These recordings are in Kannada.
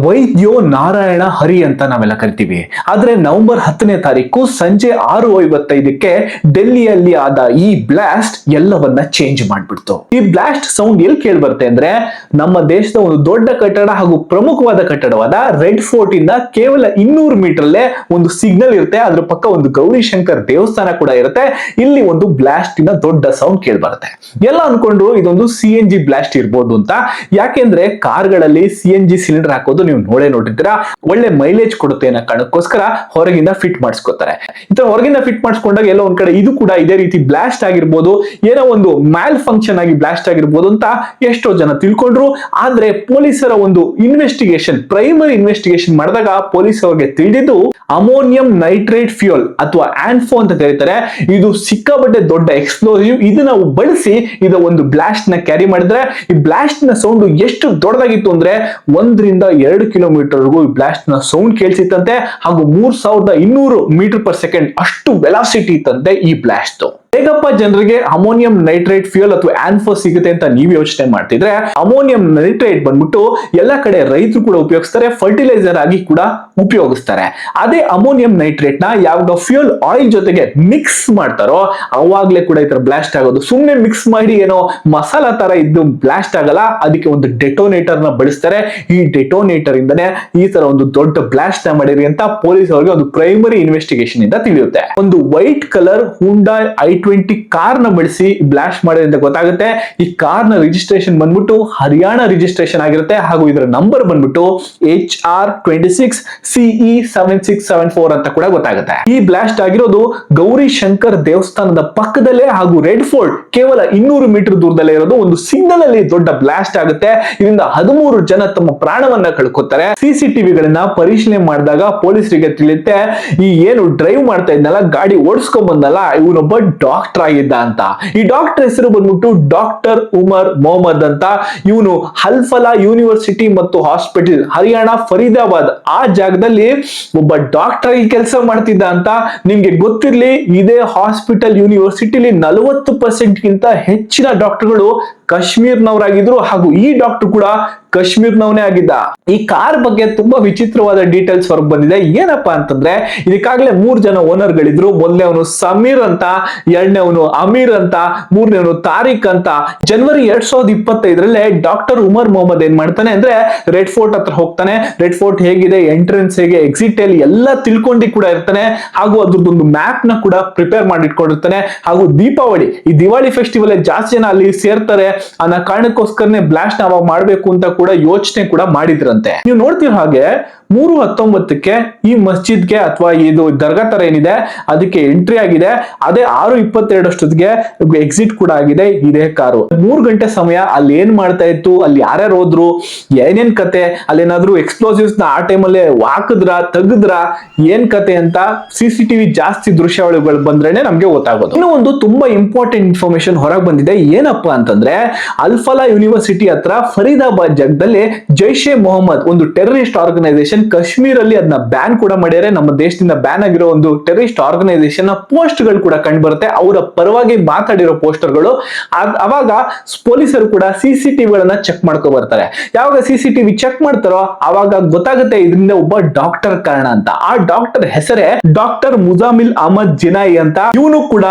ವೈದ್ಯೋ ನಾರಾಯಣ ಹರಿ ಅಂತ ನಾವೆಲ್ಲ ಕರಿತೀವಿ. ಆದ್ರೆ ನವೆಂಬರ್ 10ನೇ ತಾರೀಕು ಸಂಜೆ 6:55ಕ್ಕೆ ಡೆಲ್ಲಿಯಲ್ಲಿ ಆದ ಈ ಬ್ಲಾಸ್ಟ್ ಎಲ್ಲವನ್ನ ಚೇಂಜ್ ಮಾಡ್ಬಿಡ್ತು. ಈ ಬ್ಲಾಸ್ಟ್ ಸೌಂಡ್ ಎಲ್ಲಿ ಕೇಳಿ ಬರುತ್ತೆ ಅಂದ್ರೆ ನಮ್ಮ ದೇಶದ ಒಂದು ದೊಡ್ಡ ಕಟ್ಟಡ ಹಾಗೂ ಪ್ರಮುಖವಾದ ಕಟ್ಟಡವಾದ ರೆಡ್ ಫೋರ್ಟ್ ಇಂದ ಕೇವಲ 200 ಮೀಟರ್ ಅಲ್ಲೇ ಒಂದು ಸಿಗ್ನಲ್ ಇರುತ್ತೆ. ಅದ್ರ ಪಕ್ಕ ಒಂದು ಗೌರಿಶಂಕರ್ ದೇವಸ್ಥಾನ ಕೂಡ ಇರುತ್ತೆ. ಇಲ್ಲಿ ಒಂದು ಬ್ಲಾಸ್ಟ್ ಇನ ದೊಡ್ಡ ಸೌಂಡ್ ಕೇಳಿ ಬರುತ್ತೆ. ಎಲ್ಲ ಅನ್ಕೊಂಡ್ರು ಇದೊಂದು CNG ಬ್ಲಾಸ್ಟ್ ಇರ್ಬೋದು ಅಂತ. ಯಾಕೆಂದ್ರೆ ಕಾರ್ಗಳಲ್ಲಿ CNG ಸಿಲಿಂಡರ್ ಹಾಕೋದು ನೀವು ನೋಡಿರ್ತೀರಾ. ಒಳ್ಳೆ ಮೈಲೇಜ್ ಕೊಡುತ್ತೆ ಅನ್ನೋ ಕಾರಣಕ್ಕೋಸ್ಕರ ಹೊರಗಿಂದ ಫಿಟ್ ಮಾಡಿಸ್ಕೊತಾರೆ. ಹೊರಗಿಂದ ಫಿಟ್ ಮಾಡಿಸ್ಕೊಂಡಾಗ ಎಲ್ಲೋ ಒಂದ್ ಕಡೆ ಇದು ಕೂಡ ಇದೇ ರೀತಿ ಬ್ಲಾಸ್ಟ್ ಆಗಿರ್ಬೋದು, ಏನೋ ಒಂದು ಮ್ಯಾಲ್ ಫಂಕ್ಷನ್ ಆಗಿ ಬ್ಲಾಸ್ಟ್ ಆಗಿರ್ಬೋದು ಅಂತ ಎಷ್ಟೋ ಜನ ತಿಳ್ಕೊಂಡ್ರು. ಆದ್ರೆ ಪೊಲೀಸರ ಒಂದು ಇನ್ವೆಸ್ಟಿಗೇಷನ್, ಪ್ರೈಮರಿ ಇನ್ವೆಸ್ಟಿಗೇಷನ್ ಮಾಡಿದಾಗ ಪೊಲೀಸರಿಗೆ ತಿಳಿದಿದ್ದು ಅಮೋನಿಯಂ ನೈಟ್ರೇಟ್ ಫ್ಯೂಯಲ್ ಅಥವಾ ಆನ್ಫೋ ಅಂತ ಕರೀತಾರೆ. ಇದು ಸಿಕ್ಕಾಪಟ್ಟೆ ದೊಡ್ಡ ಎಕ್ಸ್ಪ್ಲೋಸಿವ್. ಇದನ್ನ ಬಳಸಿ ಇದು ಒಂದು ಬ್ಲಾಸ್ಟ್ ನ ಕ್ಯಾರಿ ಮಾಡಿದ್ರೆ ಈ ಬ್ಲಾಸ್ಟ್ ನ ಸೌಂಡ್ ಎಷ್ಟು ದೊಡ್ಡದಾಗಿತ್ತು ಅಂದ್ರೆ 1-2 ಕಿಲೋಮೀಟರ್ವರೆಗೂ ಈ ಬ್ಲಾಸ್ಟ್ ನ ಸೌಂಡ್ ಕೇಳಿಸಿತ್ತಂತೆ. ಹಾಗೂ 3200 ಮೀಟರ್ ಪರ್ ಸೆಕೆಂಡ್ ಅಷ್ಟು ವೆಲಾಸಿಟಿ ಇತ್ತಂತೆ ಈ ಬ್ಲಾಸ್ಟ್. ಹೇಗಪ್ಪ ಜನರಿಗೆ ಅಮೋನಿಯಂ ನೈಟ್ರೇಟ್ ಫ್ಯೂಯಲ್ ಅಥವಾ ಆನ್ಫೋ ಸಿಗುತ್ತೆ ಅಂತ ನೀವು ಯೋಚನೆ ಮಾಡ್ತಿದ್ರೆ, ಅಮೋನಿಯಂ ನೈಟ್ರೇಟ್ ಬಂದ್ಬಿಟ್ಟು ಎಲ್ಲ ಕಡೆ ರೈತರು ಕೂಡ ಉಪಯೋಗಿಸ್ತಾರೆ, ಫರ್ಟಿಲೈಸರ್ ಆಗಿ ಕೂಡ ಉಪಯೋಗಿಸ್ತಾರೆ. ಅದೇ ಅಮೋನಿಯಂ ನೈಟ್ರೇಟ್ ನ ಯಾವಾಗ ಫ್ಯೂಯಲ್ ಆಯಿಲ್ ಜೊತೆಗೆ ಮಿಕ್ಸ್ ಮಾಡ್ತಾರೋ ಅವಾಗ್ಲೇ ಕೂಡ ಈ ತರ ಬ್ಲಾಸ್ಟ್ ಆಗೋದು. ಸುಮ್ನೆ ಮಿಕ್ಸ್ ಮಾಡಿ ಏನೋ ಮಸಾಲಾ ತರ ಇದ್ದು ಬ್ಲಾಸ್ಟ್ ಆಗಲ್ಲ. ಅದಕ್ಕೆ ಒಂದು ಡೆಟೋನೇಟರ್ ನ ಬಳಸ್ತಾರೆ. ಈ ಡೆಟೋನೇಟರ್ ಇಂದನೇ ಈ ತರ ಒಂದು ದೊಡ್ಡ ಬ್ಲಾಸ್ಟ್ ನ ಮಾಡಿರಿ ಅಂತ ಪೊಲೀಸ್ ಅವರಿಗೆ ಒಂದು ಪ್ರೈಮರಿ ಇನ್ವೆಸ್ಟಿಗೇಷನ್ ಇಂದ ತಿಳಿಯುತ್ತೆ. ಒಂದು white colour Hyundai i20 car ನ ಬಳಸಿ ಬ್ಲಾಸ್ಟ್ ಮಾಡಿದೆ ಅಂತ ಗೊತ್ತಾಗುತ್ತೆ. ಈ ಕಾರ್ ನ ರಿಜಿಸ್ಟ್ರೇಷನ್ ಬಂದ್ಬಿಟ್ಟು ಹರಿಯಾಣ ರಿಜಿಸ್ಟ್ರೇಷನ್ ಆಗಿರುತ್ತೆ. ಹಾಗೂ ಇದರ ನಂಬರ್ ಬಂದ್ಬಿಟ್ಟು HR26CE7674 ಅಂತ ಕೂಡ ಗೊತ್ತಾಗುತ್ತೆ. ಈ ಬ್ಲಾಸ್ಟ್ ಆಗಿರೋದು ಗೌರಿ ಶಂಕರ್ ದೇವಸ್ಥಾನದ ಪಕ್ಕದಲ್ಲೇ ಹಾಗೂ ರೆಡ್ ಫೋರ್ಟ್ ಕೇವಲ 200 ಮೀಟರ್ ದೂರದಲ್ಲೇ ಇರೋದು ಒಂದು ಸಿಗ್ನಲ್ ಅಲ್ಲಿ ದೊಡ್ಡ ಬ್ಲಾಸ್ಟ್ ಆಗುತ್ತೆ. ಇದರಿಂದ 13 ಜನ ತಮ್ಮ ಪ್ರಾಣವನ್ನ ಕಳ್ಕೊತಾರೆ. CCTVಗಳನ್ನ ಪರಿಶೀಲನೆ ಮಾಡಿದಾಗ ಪೊಲೀಸರಿಗೆ ತಿಳಿಯುತ್ತೆ, ಈ ಏನು ಡ್ರೈವ್ ಮಾಡ್ತಾ ಇದ್ನಲ್ಲ, ಗಾಡಿ ಓಡಿಸ್ಕೊಂಡ್ ಬಂದಲ್ಲ, ಇವನೊಬ್ಬ ಡಾಕ್ಟರ್ ಆಗಿದ್ದ ಅಂತ. ಈ ಡಾಕ್ಟರ್ ಹೆಸರು ಬಂದ್ಬಿಟ್ಟು ಡಾಕ್ಟರ್ ಉಮರ್ ಮೊಹಮ್ಮದ್ ಅಂತ. ಇವನು ಹಲ್ಫಲಾ ಯೂನಿವರ್ಸಿಟಿ ಮತ್ತು ಹಾಸ್ಪಿಟಲ್ ಹರಿಯಾಣ ಫರೀದಾಬಾದ್ ಆ ಜಾಗದಲ್ಲಿ ಒಬ್ಬ ಡಾಕ್ಟರ್ ಆಗಿ ಕೆಲಸ ಮಾಡ್ತಿದ್ದ ಅಂತ. ನಿಮ್ಗೆ ಗೊತ್ತಿರ್ಲಿ, ಇದೇ ಹಾಸ್ಪಿಟಲ್ ಯೂನಿವರ್ಸಿಟಿಲಿ 40% ಗಿಂತ ಹೆಚ್ಚಿನ ಡಾಕ್ಟರ್ಗಳು ಕಾಶ್ಮೀರ್ನವರಾಗಿದ್ರು. ಹಾಗೂ ಈ ಡಾಕ್ಟರ್ ಕೂಡ ಕಾಶ್ಮೀರ್ನವನೇ ಆಗಿದ್ದ. ಈ ಕಾರ್ ಬಗ್ಗೆ ತುಂಬಾ ವಿಚಿತ್ರವಾದ ಡೀಟೇಲ್ಸ್ ಹೊರಗೆ ಬಂದಿದೆ. ಏನಪ್ಪಾ ಅಂತಂದ್ರೆ ಇದಕ್ಕಾಗಲೇ 3 ಜನ ಓನರ್ ಗಳಿದ್ರು. ಮೊದಲನೇವನು ಸಮೀರ್ ಅಂತ, ಎರಡನೇವನು ಅಮೀರ್ ಅಂತ, ಮೂರನೇವನು ತಾರಿಕ್ ಅಂತ. ಜನವರಿ 2025ರಲ್ಲೇ ಡಾಕ್ಟರ್ ಉಮರ್ ಮೊಹಮ್ಮದ್ ಏನ್ ಮಾಡ್ತಾನೆ ಅಂದ್ರೆ ರೆಡ್ ಫೋರ್ಟ್ ಹತ್ರ ಹೋಗ್ತಾನೆ. ರೆಡ್ ಫೋರ್ಟ್ ಹೇಗಿದೆ, ಎಂಟ್ರೆನ್ಸ್ ಹೇಗೆ, ಎಕ್ಸಿಟ್ ಅಲ್ಲಿ ಎಲ್ಲ ತಿಳ್ಕೊಂಡಿ ಕೂಡ ಇರ್ತಾನೆ. ಹಾಗೂ ಅದ್ರದ್ದೊಂದು ಮ್ಯಾಪ್ ನ ಕೂಡ ಪ್ರಿಪೇರ್ ಮಾಡಿ ಇಟ್ಕೊಂಡಿರ್ತಾನೆ. ಹಾಗೂ ಈ ದಿವಾಳಿ ಫೆಸ್ಟಿವಲ್ ಜಾಸ್ತಿ ಜನ ಅಲ್ಲಿ ಸೇರ್ತಾರೆ ಅನ್ನೋ ಕಾರಣಕ್ಕೋಸ್ಕರನೇ ಬ್ಲಾಸ್ಟ್ ಅವಾಗ ಮಾಡ್ಬೇಕು ಅಂತ ಕೂಡ ಯೋಚನೆ ಕೂಡ ಮಾಡಿದ್ರಂತೆ. ನೀವು ನೋಡ್ತೀರ ಹಾಗೆ 3:19ಕ್ಕೆ ಈ ಮಸ್ಜಿದ್ಗೆ ಅಥವಾ ಇದು ದರ್ಗಾ ತರ ಏನಿದೆ ಅದಕ್ಕೆ ಎಂಟ್ರಿ ಆಗಿದೆ. ಅದೇ 6:22 ಅಷ್ಟೊತ್ತಿಗೆ ಎಕ್ಸಿಟ್ ಕೂಡ ಆಗಿದೆ ಇದೇ ಕಾರು. 3 ಗಂಟೆ ಸಮಯ ಅಲ್ಲಿ ಏನ್ ಮಾಡ್ತಾ ಇತ್ತು, ಅಲ್ಲಿ ಯಾರ್ಯಾರು ಹೋದ್ರು, ಏನೇನ್ ಕತೆ, ಅಲ್ಲೇನಾದ್ರೂ ಎಕ್ಸ್ಪ್ಲೋಸಿವ್ಸ್ ನ ಆ ಟೈಮಲ್ಲೇ ಹಾಕಿದ್ರ ತೆಗೆದ್ರ ಏನ್ ಕತೆ ಅಂತ CCTV ಜಾಸ್ತಿ ದೃಶ್ಯಾವಳಿಗಳು ಬಂದ್ರೇನೆ ನಮ್ಗೆ ಗೊತ್ತಾಗೋದು. ಇನ್ನು ಒಂದು ತುಂಬಾ ಇಂಪಾರ್ಟೆಂಟ್ ಇನ್ಫಾರ್ಮೇಶನ್ ಹೊರಗೆ ಬಂದಿದೆ. ಏನಪ್ಪಾ ಅಂತಂದ್ರೆ ಅಲ್ಫಲಾ ಯೂನಿವರ್ಸಿಟಿ ಹತ್ರ ಫರೀದಾಬಾದ್ ಜಾಗದಲ್ಲಿ ಜೈಷ್ ಎ ಮೊಹಮ್ಮದ್ ಒಂದು ಟೆರರಿಸ್ಟ್ ಆರ್ಗನೈಸೇಷನ್ ಕಾಶ್ಮೀರ್ ಅಲ್ಲಿ ಅದನ್ನ ಬ್ಯಾನ್ ಕೂಡ ಮಾಡ್ಯಾರೆ. ನಮ್ಮ ದೇಶದಿಂದ ಬ್ಯಾನ್ ಆಗಿರೋ ಒಂದು ಟೆರರಿಸ್ಟ್ ಆರ್ಗನೈಸೇಷನ್ ನ ಪೋಸ್ಟ್ ಗಳು ಕೂಡ ಕಂಡು ಬರುತ್ತೆ. ಅವರ ಪರವಾಗಿ ಮಾತಾಡಿರೋ ಪೋಸ್ಟರ್ ಗಳು. ಅವಾಗ ಪೊಲೀಸರು ಕೂಡ CCTVಗಳನ್ನ ಚೆಕ್ ಮಾಡ್ಕೊ ಬರ್ತಾರೆ. ಯಾವಾಗ CCTV ಚೆಕ್ ಮಾಡ್ತಾರೋ ಅವಾಗ ಗೊತ್ತಾಗುತ್ತೆ ಇದರಿಂದ ಒಬ್ಬ ಡಾಕ್ಟರ್ ಕಾರಣ ಅಂತ. ಆ ಡಾಕ್ಟರ್ ಹೆಸರೇ ಡಾಕ್ಟರ್ ಮುಜಾಮಿಲ್ ಅಹಮದ್ ಜಿನಾಯಿ ಅಂತ. ಇವನು ಕೂಡ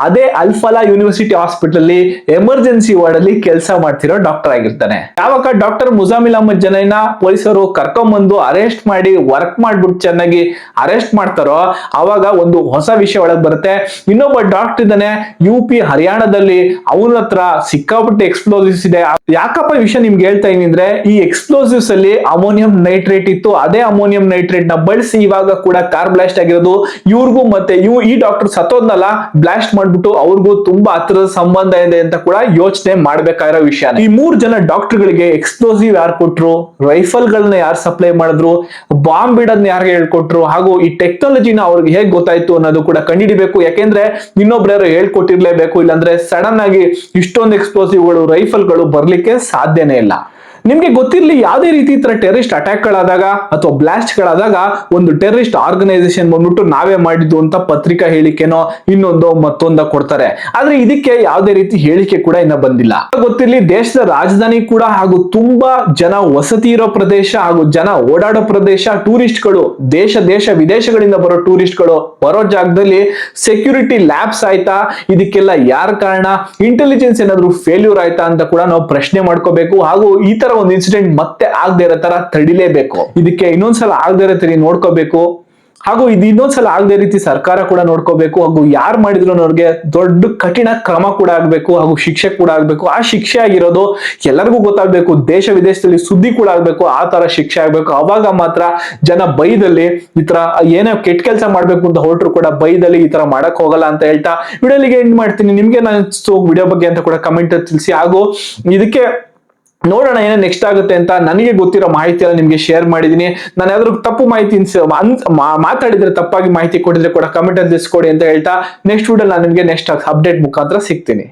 ಅದೇ ಅಲ್ಫಲಾ ಯೂನಿವರ್ಸಿಟಿ ಹಾಸ್ಪಿಟಲ್ ಅಲ್ಲಿ ಎಮರ್ಜೆನ್ಸಿ ವಾರ್ಡ್ ಅಲ್ಲಿ ಕೆಲಸ ಮಾಡ್ತಿರೋ ಡಾಕ್ಟರ್ ಆಗಿರ್ತಾನೆ. ಯಾವಾಗ ಡಾಕ್ಟರ್ ಮುಜಾಮಿಲ್ ಅಹಮದ್ ಜನೈನ ಪೊಲೀಸರು ಕರ್ಕೊಂಡ್ಬಂದು ಅರೆಸ್ಟ್ ಮಾಡಿ ವರ್ಕ್ ಮಾಡ್ಬಿಟ್ಟು ಚೆನ್ನಾಗಿ ಅರೆಸ್ಟ್ ಮಾಡ್ತಾರೋ ಅವಾಗ ಒಂದು ಹೊಸ ವಿಷಯ ಒಳಗೆ ಬರುತ್ತೆ. ಇನ್ನೊಬ್ಬ ಡಾಕ್ಟರ್ ಇದ್ದಾನೆ UP ಹರಿಯಾಣದಲ್ಲಿ, ಅವನ ಹತ್ರ ಸಿಕ್ಕಾಪಟ್ಟೆ ಎಕ್ಸ್ಪ್ಲೋಸಿವ್ಸ್ ಇದೆ. ಯಾಕಪ್ಪ ಈ ವಿಷಯ ನಿಮ್ಗೆ ಹೇಳ್ತಾ ಇದೀನಿ ಅಂದ್ರೆ ಈ ಎಕ್ಸ್ಪ್ಲೋಸಿವ್ಸ್ ಅಲ್ಲಿ ಅಮೋನಿಯಂ ನೈಟ್ರೇಟ್ ಇತ್ತು. ಅದೇ ಅಮೋನಿಯಂ ನೈಟ್ರೇಟ್ ನ ಬಳಸಿ ಇವಾಗ ಕೂಡ ಕಾರ್ ಬ್ಲಾಸ್ಟ್ ಆಗಿರೋದು. ಇವ್ರಿಗೂ ಮತ್ತೆ ಈ ಡಾಕ್ಟರ್ ಸತ್ತೋದ್ನಲ್ಲ, ಬ್ಲಾಸ್ಟ್ ಮಾಡ್ಬಿಟ್ಟು ಅವ್ರಿಗೂ ತುಂಬಾ ಹತ್ತಿರದ ಸಂಬಂಧ ಇದೆ ಅಂತ ಕೂಡ ಯೋಚನೆ ಮಾಡ್ಬೇಕಾಗಿರೋ ವಿಷಯ. ಈ 3 ಜನ ಡಾಕ್ಟರ್ ಗಳಿಗೆ ಎಕ್ಸ್ಪ್ಲೋಸಿವ್ ಯಾರು ಕೊಟ್ರು, ರೈಫಲ್ ಗಳನ್ನ ಯಾರು ಸಪ್ಲೈ ಮಾಡಿದ್ರು, ಬಾಂಬ್ ಬಿಡೋದನ್ನ ಯಾರಿಗೆ ಹೇಳ್ಕೊಟ್ರು, ಹಾಗೂ ಈ ಟೆಕ್ನಾಲಜಿನ ಅವ್ರಿಗೆ ಹೇಗೆ ಗೊತ್ತಾಯ್ತು ಅನ್ನೋದು ಕೂಡ ಕಂಡುಹಿಡಿಬೇಕು. ಯಾಕೆಂದ್ರೆ ಇನ್ನೊಬ್ರು ಯಾರು ಹೇಳ್ಕೊಟ್ಟಿರ್ಲೇಬೇಕು, ಇಲ್ಲಾಂದ್ರೆ ಸಡನ್ ಆಗಿ ಇಷ್ಟೊಂದು ಎಕ್ಸ್ಪ್ಲೋಸಿವ್ ಗಳು, ರೈಫಲ್ ಗಳು ಬರ್ಲಿಕ್ಕೆ ಸಾಧ್ಯನೇ ಇಲ್ಲ. ನಿಮ್ಗೆ ಗೊತ್ತಿರ್ಲಿ ಯಾವುದೇ ರೀತಿ ಈ ತರ ಟೆರರಿಸ್ಟ್ ಅಟ್ಯಾಕ್ ಗಳಾದಾಗ ಅಥವಾ ಬ್ಲಾಸ್ಟ್ ಗಳಾದಾಗ ಒಂದು ಟೆರರಿಸ್ಟ್ ಆರ್ಗನೈಸೇಷನ್ ಬಂದ್ಬಿಟ್ಟು ನಾವೇ ಮಾಡಿದ್ದು ಅಂತ ಪತ್ರಿಕಾ ಹೇಳಿಕೆನೋ ಇನ್ನೊಂದೋ ಮತ್ತೊಂದ ಕೊಡ್ತಾರೆ. ಆದ್ರೆ ಇದಕ್ಕೆ ಯಾವುದೇ ರೀತಿ ಹೇಳಿಕೆ ಕೂಡ ಇನ್ನ ಬಂದಿಲ್ಲ. ಗೊತ್ತಿರ್ಲಿ ದೇಶದ ರಾಜಧಾನಿ ಕೂಡ ಹಾಗೂ ತುಂಬಾ ಜನ ವಸತಿ ಇರೋ ಪ್ರದೇಶ ಹಾಗೂ ಜನ ಓಡಾಡೋ ಪ್ರದೇಶ, ಟೂರಿಸ್ಟ್ಗಳು ದೇಶ ವಿದೇಶಗಳಿಂದ ಬರೋ ಟೂರಿಸ್ಟ್ಗಳು ಬರೋ ಜಾಗದಲ್ಲಿ ಸೆಕ್ಯೂರಿಟಿ ಲ್ಯಾಬ್ಸ್ ಆಯ್ತಾ, ಇದಕ್ಕೆಲ್ಲ ಯಾರ ಕಾರಣ, ಇಂಟೆಲಿಜೆನ್ಸ್ ಏನಾದ್ರು ಫೇಲ್ಯೂರ್ ಆಯ್ತಾ ಅಂತ ಕೂಡ ನಾವು ಪ್ರಶ್ನೆ ಮಾಡ್ಕೋಬೇಕು. ಹಾಗೂ ಈ ತರ ಒಂದು ಇನ್ಸಿಡೆಂಟ್ ಮತ್ತೆ ಆಗದೆ ಇರೋ ತರ ತಡಿಲೇಬೇಕು. ಇದಕ್ಕೆ ಇನ್ನೊಂದ್ಸಲ ಆಗದೆ ಇರೋ ತರ ನೋಡ್ಕೋಬೇಕು. ಹಾಗೂ ಇದು ಇನ್ನೊಂದ್ಸಲ ಆಗದೆ ರೀತಿ ಸರ್ಕಾರ ಕೂಡ ನೋಡ್ಕೋಬೇಕು. ಹಾಗೂ ಯಾರು ಮಾಡಿದ್ರು ಅವ್ರಿಗೆ ದೊಡ್ಡ ಕಠಿಣ ಕ್ರಮ ಕೂಡ ಆಗ್ಬೇಕು ಹಾಗೂ ಶಿಕ್ಷೆ ಕೂಡ ಆಗ್ಬೇಕು. ಆ ಶಿಕ್ಷೆ ಆಗಿರೋದು ಎಲ್ಲರಿಗೂ ಗೊತ್ತಾಗ್ಬೇಕು, ದೇಶ ವಿದೇಶದಲ್ಲಿ ಸುದ್ದಿ ಕೂಡ ಆಗ್ಬೇಕು. ಆ ತರ ಶಿಕ್ಷೆ ಆಗ್ಬೇಕು. ಅವಾಗ ಮಾತ್ರ ಜನ ಬೈದಲ್ಲಿ ಈ ತರ ಏನೋ ಕೆಟ್ಟ ಕೆಲಸ ಮಾಡ್ಬೇಕು ಅಂತ ಹೊರಟ್ರು ಕೂಡ ಬೈದಲ್ಲಿ ಈ ತರ ಮಾಡಕ್ ಹೋಗಲ್ಲ ಅಂತ ಹೇಳ್ತಾ ವಿಡಿಯೋಲಿಗೆ ಎಂಡ್ ಮಾಡ್ತೀನಿ. ನಿಮ್ಗೆ ನಾನು ವಿಡಿಯೋ ಬಗ್ಗೆ ಅಂತ ಕೂಡ ಕಮೆಂಟ್ ತಿಳಿಸಿ. ಹಾಗೂ ಇದಕ್ಕೆ ನೋಡೋಣ ಏನೇ ನೆಕ್ಸ್ಟ್ ಆಗುತ್ತೆ ಅಂತ. ನನಗೆ ಗೊತ್ತಿರೋ ಮಾಹಿತಿ ಎಲ್ಲ ನಿಮ್ಗೆ ಶೇರ್ ಮಾಡಿದೀನಿ. ನಾನು ಯಾವ್ದಾದ್ರು ತಪ್ಪು ಮಾಹಿತಿ ಮಾತಾಡಿದ್ರೆ, ತಪ್ಪಾಗಿ ಮಾಹಿತಿ ಕೊಟ್ಟಿದ್ರೆ ಕೂಡ ಕಮೆಂಟ್ ಅಲ್ಲಿ ತಿಳಿಸ್ಕೊಡಿ ಅಂತ ಹೇಳ್ತಾ ನೆಕ್ಸ್ಟ್ ವಿಡಿಯೋ ನಾನು ನಿಮ್ಗೆ ನೆಕ್ಸ್ಟ್ ಅಪ್ಡೇಟ್ ಮುಖಾಂತರ ಸಿಗ್ತೀನಿ.